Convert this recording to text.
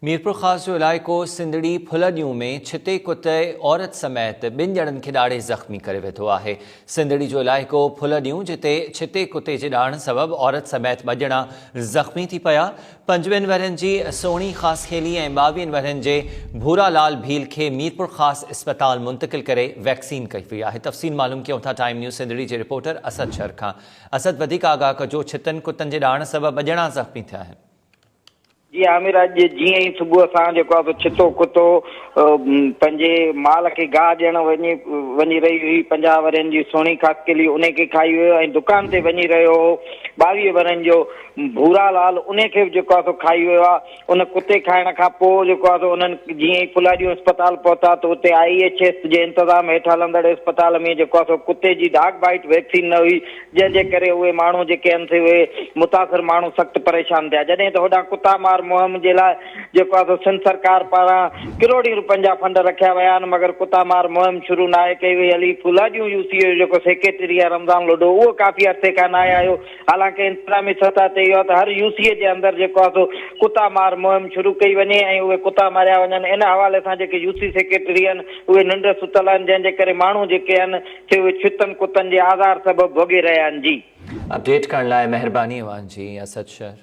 मीरपुर ख़ास जो इलाइक़ो सिंधड़ी फुलडियूं में छिते कुते औरत समेत ॿिनि ॼणनि खे ॾाढे ज़ख़्मी करे वेठो आहे। सिंधड़ी जो इलाइक़ो फुलडियूं जिते छिते कुते जे ॾाढ़ण सबबि औरत समेत ॿ ॼणा ज़ख़्मी थी पिया। 25 वरनि जी सोणी ख़ास खेली ऐं 22 वरनि जे भूरालाल भील खे मीरपुर ख़ास इस्पताल मुंतक़िल करे वैक्सीन कई वई आहे। तफ़सील मालूम कयूं था टाइम न्यूज़ सिंधड़ी जे रिपोर्टर असद शर खां। असद, वधीक आगाह कजो, छितनि कुतनि जे ॾाढ़ण सबबि 2 ॼणा ज़ख़्मी थिया आहिनि। जी आमिर, अॼु जीअं ई सुबुह सां जेको आहे छितो कुतो पंहिंजे माल खे गाह ॾियण वञी रही हुई। 50 वरनि जी सोणी ख़ास केली उन खे खाई वियो ऐं दुकान ते वञी रहियो हो। 22 वरनि जो भूरालाल उन खे जेको आहे खाई वियो आहे। उन कुते खाइण खां पोइ जेको आहे उन्हनि जीअं ई फुलाडियूं अस्पताल पहुता त उते IHS जे इंतज़ाम हेठि हलंदड़ अस्पताल में जेको आहे कुते जी डाक बाइट वैक्सीन न हुई, जंहिंजे करे उहे माण्हू जेके आहिनि उहे मुतासिर माण्हू सख़्तु परेशान थिया। जॾहिं त होॾां कुता मार मुहिम जे लाइ जेको आहे सिंध सरकार पारां करोड़ी रुपयनि जा फंड रखिया विया आहिनि, मगर कुता मार मुहिम शुरू न आहे कई वई। हली फुलाडियूं UCO जो जेको सेक्रेटरी आहे रमज़ान लोडो, उहो काफ़ी अर्से खां न आयो। हालांकि इंतज़ामी सतह ते इहो त हर UCO जे अंदरि जेको आहे कुता मार मुहिम शुरू कई वञे ऐं उहे कुता मारिया वञनि। इन हवाले सां जेके UC सेक्रेटरी आहिनि उहे निंड सुतल आहिनि, जंहिंजे करे माण्हू जेके आहिनि उहे छितनि कुतनि जे आज़ार सबबि भोॻे रहिया आहिनि। जी, अपडेट करण लाइ महिरबानी अवां जी असद शर।